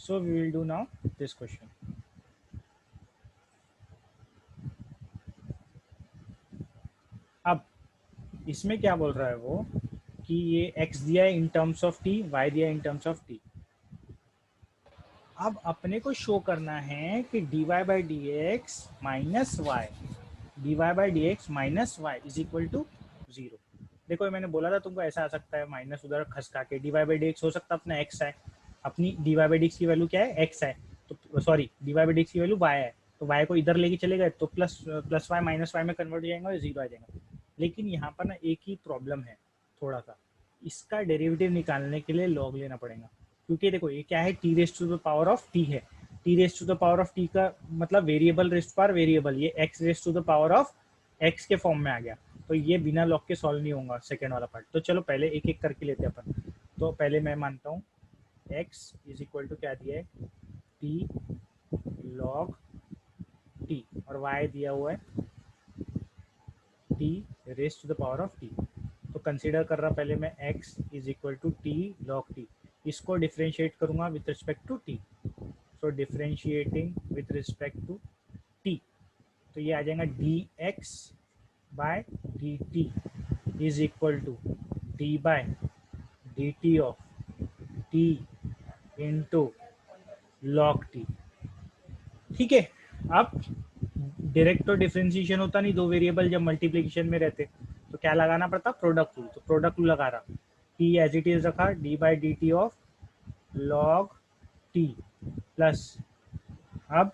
So we will do now this question. अब इसमें क्या बोल रहा है वो कि ये x दिया है in terms of t, y दिया है इन टर्म्स ऑफ t. अब अपने को शो करना है कि dy by dx minus y is equal to 0. देखो मैंने बोला था तुमको ऐसा आ सकता है माइनस उधर खसका के dy by dx हो सकता है अपना x है, अपनी dy by dx की वैल्यू क्या है x है, तो सॉरी dy by dx की वैल्यू y है, तो y को इधर लेके चले गए तो प्लस वाई माइनस वाई में कन्वर्ट हो जाएगा और 0 आ जाएगा. लेकिन यहाँ पर ना एक ही प्रॉब्लम है थोड़ा सा, इसका डेरिवेटिव निकालने के लिए लॉग लेना पड़ेगा, क्योंकि देखो ये क्या है T raised to the power of T है. T raised to the power of T का मतलब वेरिएबल रेस्ट पर वेरिएबल, ये X raised to the power of X के फॉर्म में आ गया, तो ये बिना लॉग के सॉल्व नहीं होगा सेकेंड वाला पार्ट. तो चलो पहले एक एक करके लेते हैं अपन. तो पहले मैं मानता हूँ एक्स इज इक्वल टू क्या दिया है टी लॉग टी और वाई दिया हुआ है T raised to the power of t. तो कंसीडर कर रहा पहले मैं x is equal to t log t, इसको डिफ्रेंशिएट करूंगा with respect to t. So differentiating with respect to t, तो ये आ जाएगा d x by d t is equal to d by d T of t into log t. ठीक है. अब direct तो डिफ्रेंशिएशन होता नहीं, दो वेरिएबल जब मल्टीप्लिकेशन में रहते तो क्या लगाना पड़ता प्रोडक्ट रूल. तो प्रोडक्ट रूल लगा रहा, टी एज इट इज रखा D by D T of log T plus, अब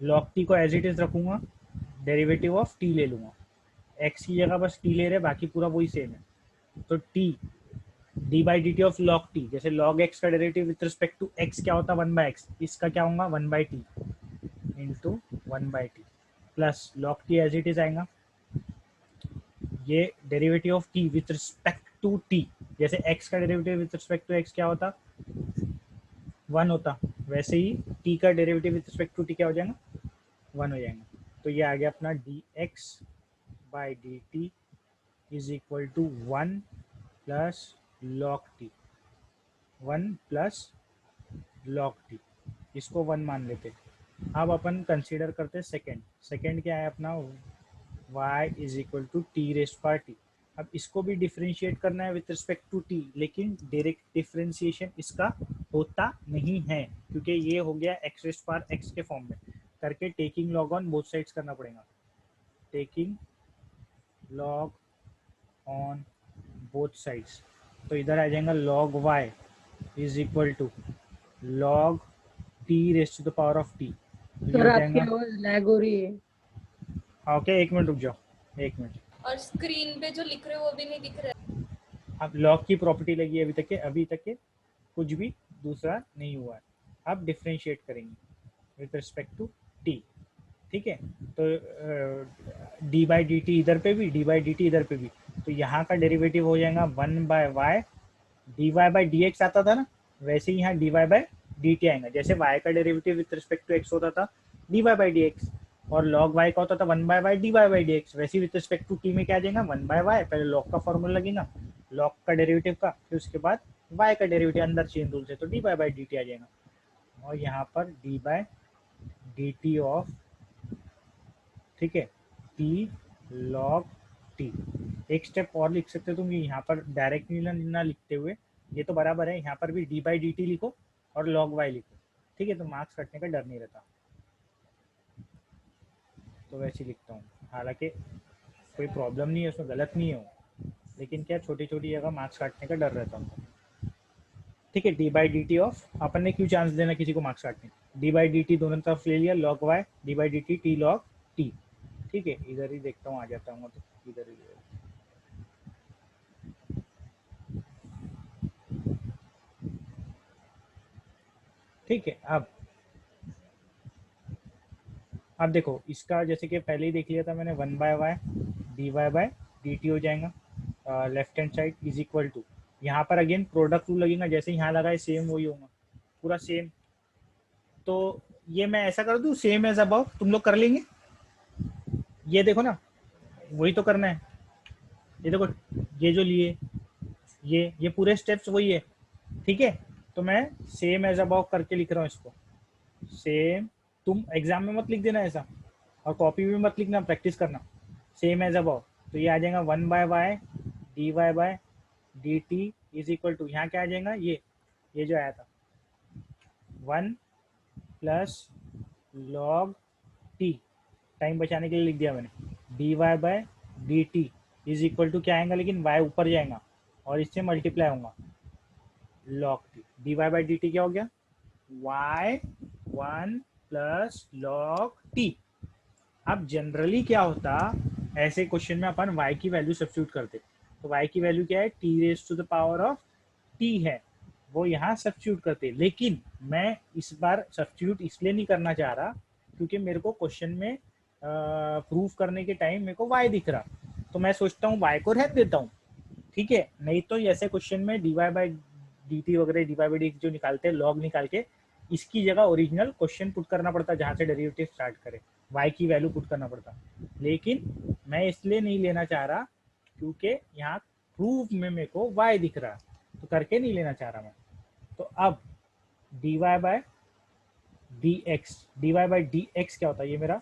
लॉग टी को एज इट इज रखूंगा, डेरिवेटिव ऑफ टी ले लूंगा, एक्स की जगह बस टी ले रहे, बाकी पूरा वही सेम है. तो t d by D T of log t, जैसे लॉग एक्स का derivative with respect to x क्या होता है 1 बाई एक्स, इसका क्या होगा 1 by t into 1 by t plus log t as it is आएगा, ये derivative of t with respect to t, जैसे x का derivative with respect to x क्या होता 1 होता, वैसे ही t का derivative with respect to t क्या हो जाएगा 1 हो जाएगा. तो ये आ गया अपना dx by D t is equal to 1 plus log t, 1 plus log t, इसको 1 मान लेते. अब अपन कंसीडर करते सेकेंड क्या है अपना y is equal to t raised power t. अब इसको भी डिफ्रेंशिएट करना है विथ रिस्पेक्ट टू टी, लेकिन डायरेक्ट डिफ्रेंशिएशन इसका होता नहीं है क्योंकि ये हो गया एक्स रेस्ट पार एक्स के फॉर्म में करके taking log on both sides करना पड़ेगा. Taking log on both sides, तो इधर आ जाएगा log y is equal to log t raised to the power of t. Sir आपकी आवाज लैग हो रही है. ओके एक मिनट रुक जाओ, एक मिनट. और स्क्रीन पे जो लिख रहे हो वो भी नहीं दिख रहा है. अब लॉग की प्रॉपर्टी लगी है अभी तक के कुछ भी दूसरा नहीं हुआ है. अब डिफ्रेंशिएट करेंगे विथ रिस्पेक्ट टू टी. ठीक है. तो डी बाई डी टी इधर पे भी, डी बाई डी टी इधर पे भी, तो यहाँ का डेरिवेटिव हो जाएगा 1 by y, d Y by d x आता था ना, वैसे ही यहाँ d Y by D t आएगा. जैसे वाई का derivative with respect to x होता था d Y by d x, और लॉग वाई का होता था 1 by y d Y by d x, वैसे विथ रिस्पेक्ट टू टी में क्या आ जाएगा 1 बाय वाई, पहले लॉग का फॉर्मूला लगेगा लॉग का डेरिवेटिव का, फिर उसके बाद वाई का डेरिवेटिव अंदर चेन रूल से, तो D Y by D T आ जाएगा. और यहाँ पर D by D T of, ठीक है, टी लॉग टी. एक स्टेप और लिख सकते हो तुम, यहाँ पर डायरेक्ट ना लिखते हुए, ये तो बराबर है, यहाँ पर भी डी बाई डी टी लिखो और लॉग वाई लिखो. ठीक है, तो मार्क्स कटने का डर नहीं रहता. तो वैसे लिखता हूँ, हालांकि कोई प्रॉब्लम नहीं है उसमें, गलत नहीं है वो, लेकिन क्या छोटी छोटी जगह मार्क्स काटने का डर रहता है. ठीक है. D by D T of, अपन ने क्यों चांस देना किसी को मार्क्स काटने, डी बाई डी टी दोनों तरफ ले लिया, log y d by D t t log t. ठीक है, इधर ही देखता हूँ आ जाता हूँ, तो इधर ही. ठीक है. अब देखो इसका जैसे कि पहले ही देख लिया था मैंने, 1 by y d y by d t हो जाएगा left hand side is equal to, यहाँ पर अगेन प्रोडक्ट रूल लगेगा, जैसे यहाँ लगा है सेम वही होगा पूरा सेम. तो ये मैं ऐसा कर दूँ सेम एज अबव, तुम लोग कर लेंगे. ये देखो ना, वही तो करना है. ये देखो ये जो लिए ये पूरे स्टेप्स वही है. ठीक है. तो मैं सेम एज अबव करके लिख रहा हूँ इसको, सेम। तुम एग्जाम में मत लिख देना ऐसा, और कॉपी में मत लिखना, प्रैक्टिस करना। सेम एज अबव, तो ये आ जाएगा 1/y dy/dt is equal to, यहाँ क्या आ जाएगा, ये जो आया था 1 प्लस log t, टाइम बचाने के लिए लिख दिया मैंने, dy/dt इज इक्वल टू क्या आएगा, लेकिन y ऊपर जाएगा और इससे मल्टीप्लाई होगा log t। dy/dt क्या हो गया, y1 प्लस log t। अब जनरली क्या होता, ऐसे क्वेश्चन में अपन y की वैल्यू सब्स्टिट्यूट करते, तो y की वैल्यू क्या है, t⁻⁴ t है, वो यहाँ सब्स्टिट्यूट करते। लेकिन मैं इस बार सब्स्टिट्यूट इसलिए नहीं करना चाह रहा क्योंकि मेरे को क्वेश्चन में प्रूफ करने के टाइम मेरे को y दिख रहा, तो मैं सोचता हूँ y को रहने देता हूँ, ठीक है। नहीं तो ऐसे क्वेश्चन में dy/dt वगैरह dy/dx जो निकालते हैं लॉग निकाल के, इसकी जगह ओरिजिनल क्वेश्चन पुट करना पड़ता, जहाँ से डेरिवेटिव स्टार्ट करे, y की वैल्यू पुट करना पड़ता। लेकिन मैं इसलिए नहीं लेना चाह रहा क्योंकि यहाँ प्रूफ में मेरे को y दिख रहा, तो करके नहीं लेना चाह रहा मैं। तो अब dy/dx क्या होता है, ये मेरा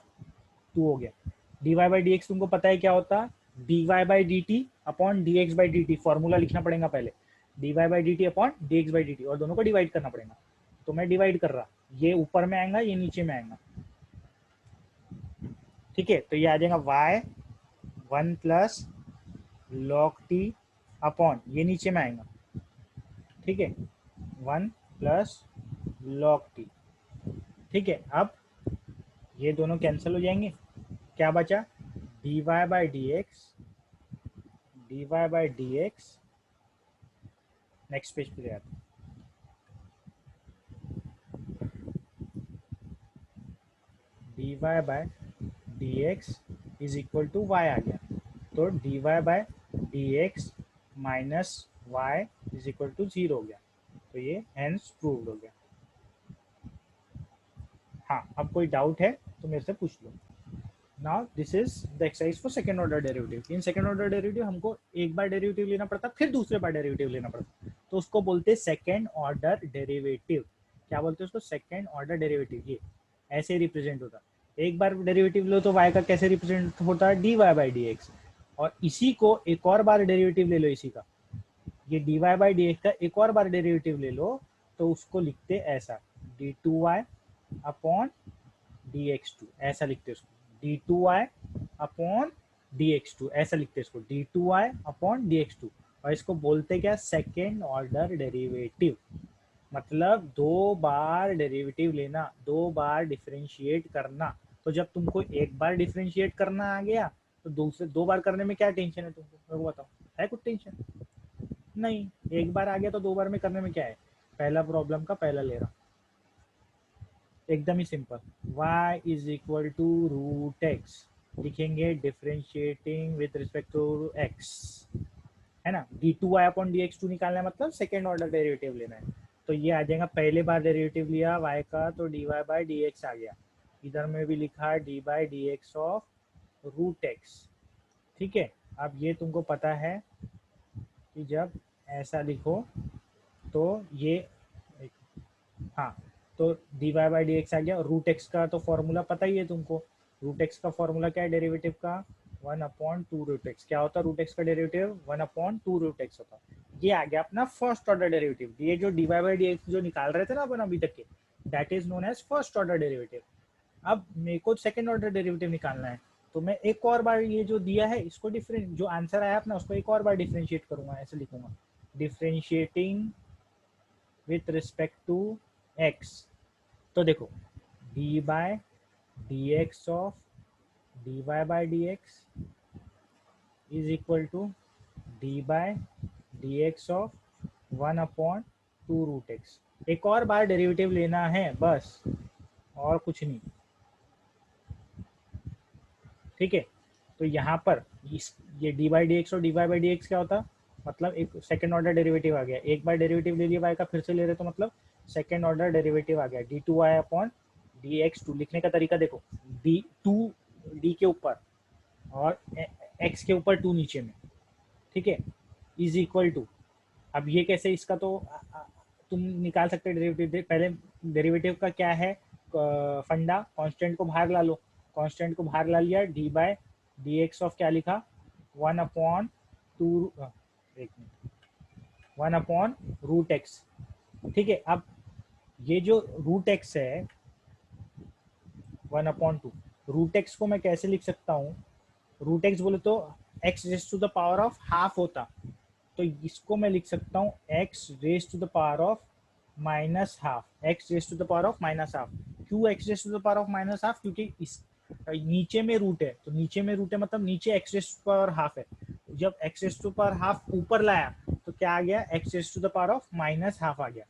2 हो गया। dy/dx तुमको पता है क्या होता, dy/dt अपॉन dx/dt, फॉर्मूला लिखना पड़ेगा पहले, dy/dt अपॉन dx/dt, और दोनों को डिवाइड करना पड़ेगा। तो मैं डिवाइड कर रहा, ये ऊपर में आएगा, ये नीचे में आएगा, ठीक है। तो ये आ जाएगा y1 plus log t upon, ये नीचे में आएगा, ठीक है, 1 प्लस log t, ठीक है। अब ये दोनों कैंसिल हो जाएंगे, क्या बचा, dy/dx नेक्स्ट पेज पे जाते हैं, dy/dx is equal to y आ गया, तो dy/dx minus y is equal to 0 हो गया, तो ये हेंस प्रूव्ड हो गया। हाँ, अब कोई डाउट है तो मेरे से पूछ लो। Now this is the exercise for second order derivative. In second order derivative हमको एक बार डेरिवेटिव लेना पड़ता, फिर दूसरे बार डेरिवेटिव लेना पड़ता, तो उसको बोलते हैं सेकंड ऑर्डर डेरिवेटिव। क्या बोलते हैं उसको, सेकंड ऑर्डर डेरिवेटिव। ये ऐसे रिप्रेजेंट होता, एक बार डेरिवेटिव लो तो y का कैसे रिप्रेजेंट होता है, dy/dx, और इसी को एक और बार डेरिवेटिव ले लो, इसी का, ये dy/dx का एक और बार डेरिवेटिव ले लो, तो उसको लिखते ऐसा, d2y अपॉन dx2, ऐसा लिखते उसको, d2y अपॉन dx2, ऐसा लिखते इसको, d2y अपॉन dx2, और इसको बोलते क्या, सेकेंड ऑर्डर डेरिवेटिव। मतलब 2 बार डेरिवेटिव लेना, 2 बार डिफरेंशिएट करना। तो जब तुमको एक बार डिफरेंशिएट करना आ गया, तो दूसरे 2 बार करने में क्या टेंशन है तुमको, मेरे को बताओ, है कुछ टेंशन नहीं। एक बार आ गया तो 2 बार में करने में क्या है, पहला प्रॉब्लम का पहला ले रहा, एकदम ही simple. y is equal to root X, लिखेंगे differentiating with respect to x, है ना। d2y अपॉन dx2 निकालना है, मतलब सेकेंड ऑर्डर डेरिवेटिव लेना है। तो ये आ जाएगा, पहले बार डेरिवेटिव लिया y का तो dy/dx आ गया, इधर में भी लिखा d/dx ऑफ रूट एक्स, ठीक है। अब ये तुमको पता है कि जब ऐसा लिखो तो ये, हाँ, तो dy/dx आ गया, रूट एक्स का तो फॉर्मूला पता ही है तुमको, रूट एक्स का फॉर्मूला क्या है डेरिवेटिव का, 1/2 रूट एक्स। क्या होता है रूट एक्स का डेरिवेटिव, 1/2 रूट एक्स होता है। ये आ गया अपना फर्स्ट ऑर्डर डेरिवेटिव। ये जो dy/dx जो निकाल रहे थे ना अपन अभी तक के, that is known as first order derivative. अब मेरे को सेकेंड ऑर्डर डेरिवेटिव निकालना है, तो मैं एक और बार ये जो दिया है इसको डिफरेंट, जो आंसर आया अपना उसको एक और बार डिफरेंशिएट करूंगा, ऐसे लिखूंगा, differentiating with respect to x। तो देखो, d/dx of dy/dx is equal to d/dx of 1/2 root x. एक और बार डेरिवेटिव लेना है बस, और कुछ नहीं, ठीक है। तो यहाँ पर ये dy/dx और dy/dx क्या होता, मतलब एक सेकेंड ऑर्डर डेरिवेटिव आ गया, एक बार डेरिवेटिव ले लिया y का, फिर से ले रहे तो मतलब सेकेंड ऑर्डर डेरिवेटिव आ गया। d2y अपॉन dx2 लिखने का तरीका देखो, d के ऊपर और x के ऊपर 2 नीचे में, ठीक है, इज इक्वल टू, अब ये कैसे, इसका तो तुम निकाल सकते हो डेरिवेटिव। पहले डेरिवेटिव का क्या है फंडा, कांस्टेंट को बाहर ला लो, कांस्टेंट को बाहर ला लिया, d by d x of क्या लिखा 1/2 एक मिनट 1/√x। ठीक है, अब ये जो रूट एक्स है 1/2, रूट एक्स को मैं कैसे लिख सकता हूँ, रूट एक्स बोले तो x raise to the power of half होता, तो इसको मैं लिख सकता हूँ x raise to the power of minus half, x raise to the power of minus half. क्यों x raise to the power of minus half? क्योंकि इस नीचे में रूट है, तो नीचे में रूट है मतलब नीचे x raise to power half है। जब x raise to power half ऊपर लाया तो क्या आ गया, x raise to the power of minus half आ गया,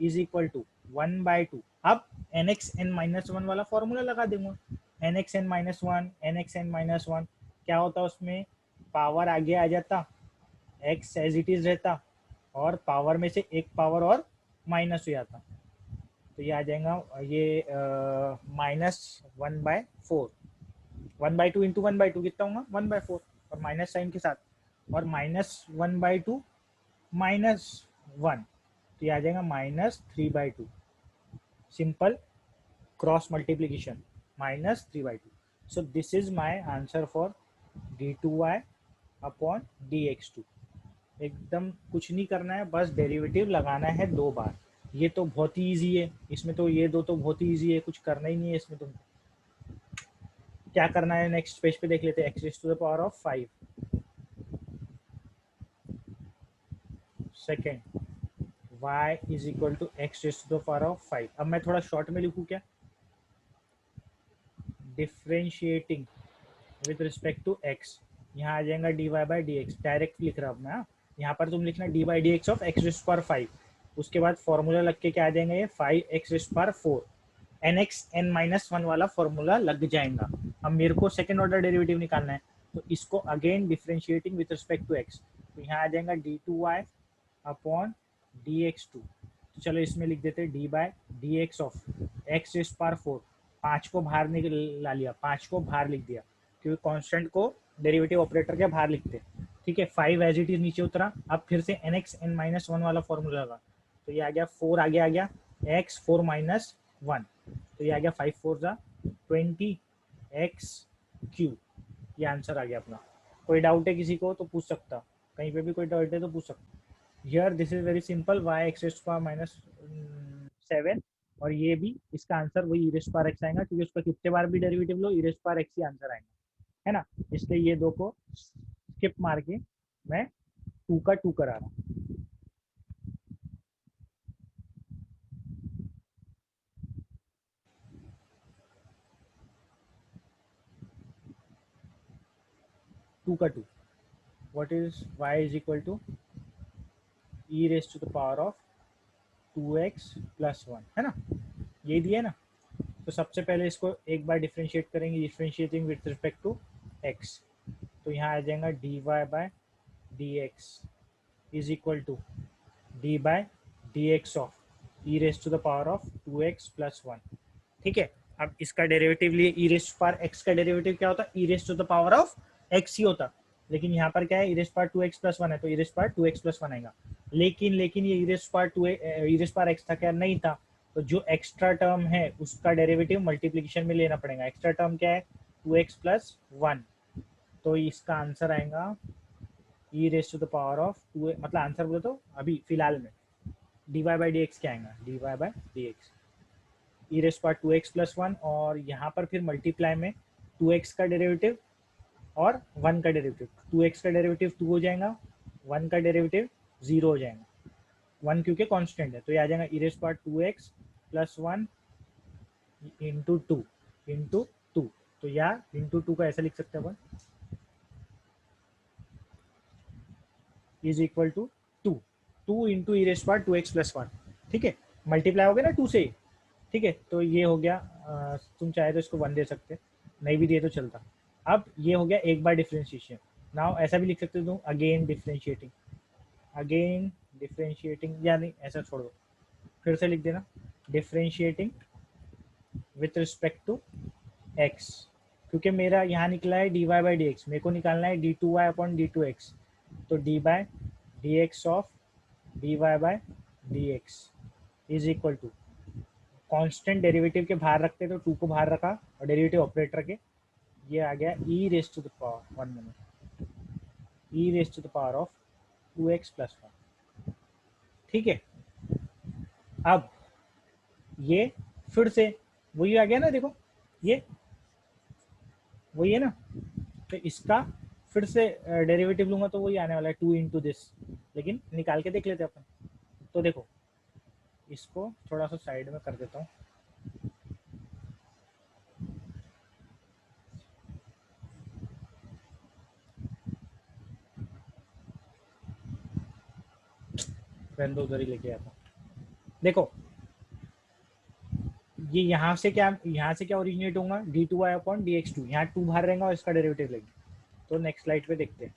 इज इक्वल टू 1/2। अब nx n-1 वाला फॉर्मूला लगा दूंगा, nx n-1 nx n-1 क्या होता है उसमें, पावर आगे आ जाता, x एज इट इज रहता, और पावर में से एक पावर और माइनस हो जाता, तो ये आ जाएगा ये -1/4, 1/2 इंटू 1/2 कितना होगा 1/4, और माइनस साइन के साथ, और -1/2 -1, तो ये आ जाएगा -3/2। Simple cross multiplication -3/2। So this is my answer for d2y upon dx2। एकदम कुछ नहीं करना है, बस डेरिवेटिव लगाना है 2 बार। ये तो बहुत ही ईजी है, इसमें तो ये दो तो बहुत ही ईजी है, कुछ करना ही नहीं है इसमें। तुमको क्या करना है नेक्स्ट पेज पे देख लेते हैं, x raise to the power of 5 second y is equal to x raise to the power of 5। अब मैं थोड़ा शॉर्ट में लिखूँ क्या, differentiating with respect to x, यहाँ आ जाएगा dy by d x, direct लिख रहा हूँ मैं। यहाँ पर तुम लिखना d by d x of x raise power 5, उसके बाद फॉर्मूला लग के क्या आ जाएगा, ये 5x rays power 4 nx n-1 वाला फॉर्मूला लग जाएगा। अब मेरे को सेकेंड ऑर्डर डेरिवेटिव निकालना है, तो इसको again differentiating with respect to x, तो यहाँ आ जाएगा d2y अपॉन dx2। तो चलो इसमें लिख देते हैं d by d x of x raise power 4, 5 को बाहर ला लिया, 5 को बाहर लिख दिया, क्योंकि कांस्टेंट को डेरिवेटिव ऑपरेटर के बाहर लिखते हैं। ठीक है, 5 एज इट इज नीचे उतरा, अब फिर से nx n-1 वाला फॉर्मूला लगा, तो ये आ गया 4 आगे आ गया x 4 माइनस 1, तो ये आ गया 5 4 जा 20x3, ये आंसर आ गया अपना। कोई डाउट है किसी को तो पूछ सकता, कहीं पे भी कोई डाउट है तो पूछ सकता। Here this is very simple, y x raise power -7, और ये भी इसका आंसर वही ई रेज़ पावर x आएगा, क्योंकि उसका कितने बार भी डेरिवेटिव लो ई रेज़ पावर x ही आंसर आएगा, है ना। इसलिए ये दो को स्किप मार के मैं 2 का 2 करा रहा हूँ। का 2 what is y is equal to e raised to the power of 2x plus 1, है ना, ये दिया ना। तो सबसे पहले इसको एक बार डिफ्रेंशिएट करेंगे, differentiating with respect to x, तो यहाँ आ जाएगा dy by d x is equal to d by d x of e raise to the power of 2x plus 1। ठीक है, अब इसका डेरिवेटिव लिए ई रेज पावर x का डेरिवेटिव क्या होता है, e raise to the power of x ही होता, लेकिन यहाँ पर क्या है, e raise power 2x plus 1 है, तो ई रेज पावर 2x प्लस 1 आएगा। लेकिन ये ई रेज पावर x था क्या, नहीं था, तो जो एक्स्ट्रा टर्म है उसका डेरिवेटिव मल्टीप्लिकेशन में लेना पड़ेगा। एक्स्ट्रा टर्म क्या है 2x प्लस 1, तो इसका आंसर आएगा e raise to the power of 2, मतलब आंसर बोले तो अभी फिलहाल में d Y by d x क्या आएगा, d Y by d x e raise power 2x plus 1, और यहाँ पर फिर मल्टीप्लाई में 2x का डेरिवेटिव और 1 का डेरिवेटिव, 2x का डेरिवेटिव 2 हो जाएगा, 1 का डेरिवेटिव 0 हो जाएगा, 1 क्योंकि कांस्टेंट है, तो ये आ जाएगा e raise power 2x plus 1 into 2 into 2, तो या इंटू 2 का ऐसा लिख सकते हैं अपन, is equal to 2 into e raise power 2x plus 1। ठीक है, मल्टीप्लाई हो गया ना 2 से, ठीक है, तो ये हो गया। तुम चाहे तो इसको 1 दे सकते, नहीं भी दिए तो चलता। अब ये हो गया एक बार डिफ्रेंशिएशन। नाउ ऐसा भी लिख सकते हो तुम, अगेन डिफ्रेंशिएटिंग, या नहीं ऐसा छोड़ दो, फिर से लिख देना differentiating with respect to x, क्योंकि मेरा यहाँ निकला है d Y by d x, मेरे को निकालना है d two y upon d two x, तो d by d x of d y by d x is equal to, constant derivative के बाहर रखते तो 2 को बाहर रखा और डेरिवेटिव ऑपरेटर के, ये आ गया e raise to the power 1 minute, e raise to the power of 2x plus 1। ठीक है, अब ये फिर से वही आ गया ना, देखो ये वही है ना, तो इसका फिर से डेरिवेटिव लूंगा तो वही आने वाला है 2 इंटू दिस, लेकिन निकाल के देख लेते अपन। तो देखो इसको थोड़ा सा साइड में कर देता हूँ, रहने उधर ही लेके आता हूँ। देखो ये यहाँ से क्या ओरिजिनेट होगा, d two y upon d x two, यहाँ 2 बाहर रहेगा और इसका डेरिवेटिव लेंगे। तो नेक्स्ट स्लाइड पे देखते हैं,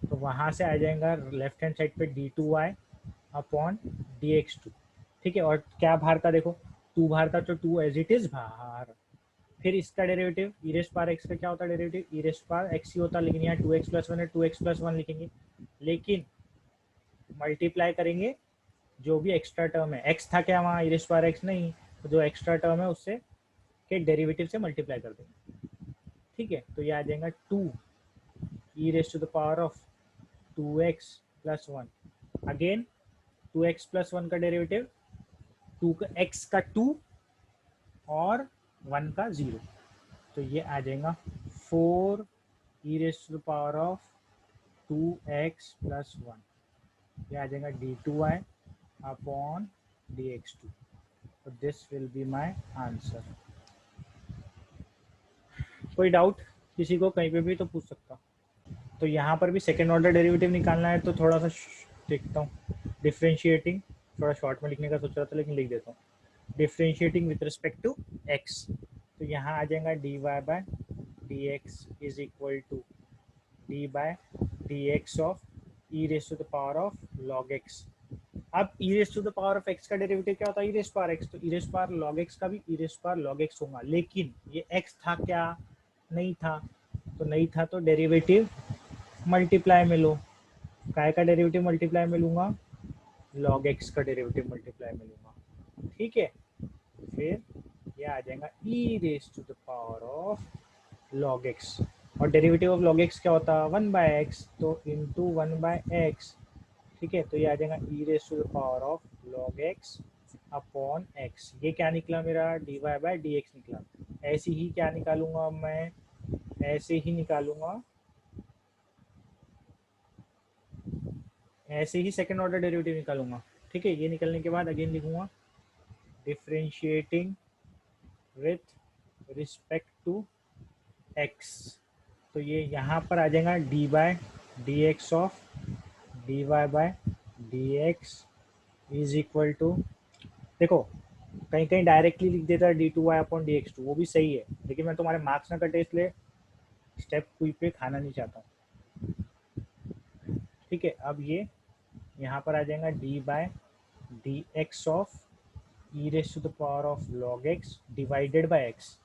तो वहां से आ जाएगा लेफ्ट हैंड साइड पे d two y upon d x two. ठीक है, और क्या बाहर था, देखो 2 बाहर था तो 2 एज इट इज बाहर। फिर इसका डेरिवेटिव ई रेस्ट पावर एक्स का क्या होता है, डेरिवेटिव ई रेस्ट पावर एक्स ही होता, लेकिन यहाँ 2x प्लस 1 है, 2x प्लस 1 लिखेंगे, लेकिन मल्टीप्लाई करेंगे जो भी एक्स्ट्रा टर्म है, x था क्या वहाँ, ई रेस्ट पावर एक्स नहीं, तो जो एक्स्ट्रा टर्म है उससे के डेरिवेटिव से मल्टीप्लाई कर देंगे। ठीक है, तो ये आ जाएगा 2 e raise to the power of 2x plus 1, again 2x plus 1 का डेरिवेटिव 2 का x का 2 और 1 का 0, तो ये आ जाएगा 4 e raise to the power of 2x plus 1, ये आ जाएगा d2y अपॉन dx2। तो this will be my answer. कोई डाउट किसी को कहीं पे भी तो पूछ सकता। तो यहाँ पर भी सेकेंड ऑर्डर डेरिवेटिव निकालना है, तो थोड़ा सा देखता हूँ, डिफ्रेंशिएटिंग, थोड़ा शॉर्ट में लिखने का सोच रहा था लेकिन लिख देता हूँ, differentiating with respect to x। तो यहाँ आ जाएगा dy by d x is equal to d by d x of e raise to the power of log x. अब e raise to the power of x का derivative क्या होता है, e raise power x, तो e raise power log x का भी e raise power log x होगा, लेकिन ये x था क्या, नहीं था, तो नहीं था तो डेरिवेटिव मल्टीप्लाई में लो, काय का डेरिवेटिव मल्टीप्लाई में लूंगा, लॉग एक्स का डेरिवेटिव मल्टीप्लाई में लूंगा। ठीक है, फिर ये आ जाएगा e raise to the power of log x, और डेरिवेटिव ऑफ लॉग एक्स क्या होता है 1 बाय एक्स, तो इंटू 1 बाय एक्स। ठीक है, तो ये आ जाएगा e raise to the power of log x upon x. ये क्या निकला मेरा, d y by d x निकला। ऐसे ही क्या निकालूंगा मैं, ऐसे ही निकालूंगा, ऐसे ही सेकेंड ऑर्डर डेरिवेटिव निकालूंगा। ठीक है, ये निकलने के बाद अगेन लिखूंगा differentiating with respect to x, तो ये यहाँ पर आ जाएगा d by d x of d y by d x is equal to, देखो कहीं कहीं डायरेक्टली लिख देता है d two y upon d x two, वो भी सही है, लेकिन मैं तुम्हारे मार्क्स ना कटे इसलिए स्टेप कोई पे खाना नहीं चाहता हूँ। ठीक है, अब ये यहाँ पर आ जाएगा d by d x of e raise to the power of log x divided by x,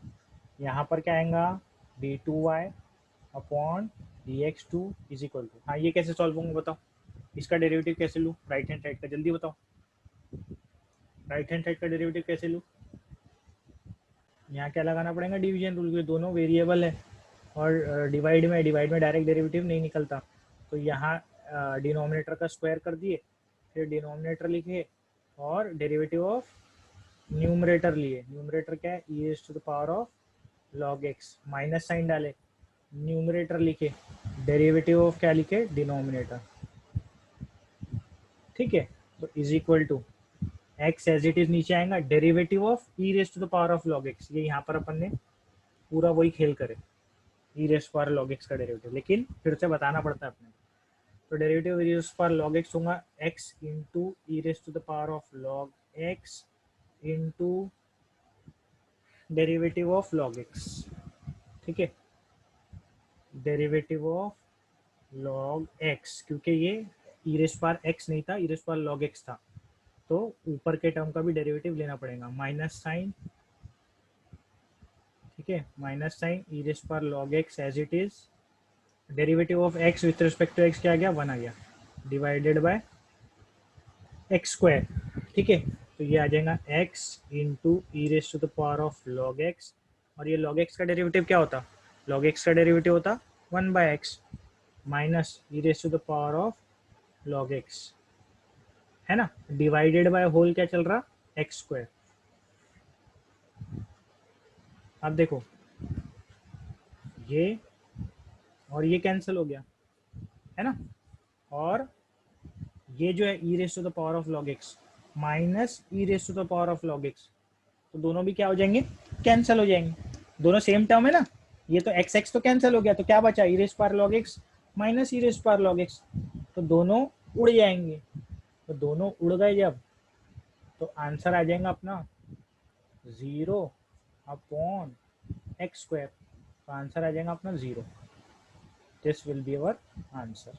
यहाँ पर क्या आएगा d two y upon d x two is equal to, हाँ ये कैसे सॉल्व होंगे बताओ, इसका डेरिवेटिव कैसे लूँ, राइट हैंड साइड का, जल्दी बताओ राइट हैंड साइड का डेरिवेटिव कैसे लूँ। यहाँ क्या लगाना पड़ेगा, डिवीजन रूल, के दोनों वेरिएबल है, और डिवाइड में डायरेक्ट डेरिवेटिव नहीं निकलता, तो यहाँ डिनोमिनेटर का स्क्वायर कर दिए, फिर डिनोमिनेटर लिखे और डेरिवेटिव ऑफ न्यूमरेटर लिए, न्यूमरेटर क्या है e raise to the power of log x, minus sign डाले, न्यूमरेटर लिखे, डेरिवेटिव ऑफ क्या लिखे, डिनोमिनेटर। ठीक है, तो is equal to x as it is नीचे आएगा, derivative of e raise to the power of log x, ये यहाँ पर अपन ने पूरा वही खेल करे, e raise power log x का डेरिवेटिव, लेकिन फिर से बताना पड़ता है अपने, तो derivative e raise power log x होगा x into e raise to the power of log x into derivative of log x. ठीक है, डेरिवेटिव ऑफ लॉग एक्स, क्योंकि ये ई रेज़ पावर एक्स नहीं था, ई रेज़ पावर लॉग एक्स था, तो ऊपर के टर्म का भी डेरिवेटिव लेना पड़ेगा, माइनस साइन, ठीक है, minus sign e raise power log x as it is, derivative of x with respect to x क्या आ गया, 1 आ गया, डिवाइडेड बाय एक्स स्क्वायर, ठीक है। तो ये आ जाएगा x into e raise to the power of log x, और ये लॉग एक्स का डेरिवेटिव क्या होता, लॉग एक्स का डेरिवेटिव होता 1/x minus e raise to the power of log x, है ना, डिवाइडेड बाय होल क्या चल रहा, एक्स स्क्वायर। अब देखो ये और ये कैंसिल हो गया, है ना, और ये जो है e raise to the power of log x minus e raise to the power of log x, तो दोनों भी क्या हो जाएंगे, कैंसिल हो जाएंगे, दोनों सेम टर्म है ना। ये तो एक्स एक्स तो कैंसिल हो गया, तो क्या बचा, e raise power log x minus e raise power log x, तो दोनों उड़ जाएंगे। तो दोनों उड़ गए जब, तो आंसर आ जाएगा अपना 0/x स्क्वायर, तो आंसर आ जाएगा अपना 0। This will be our answer.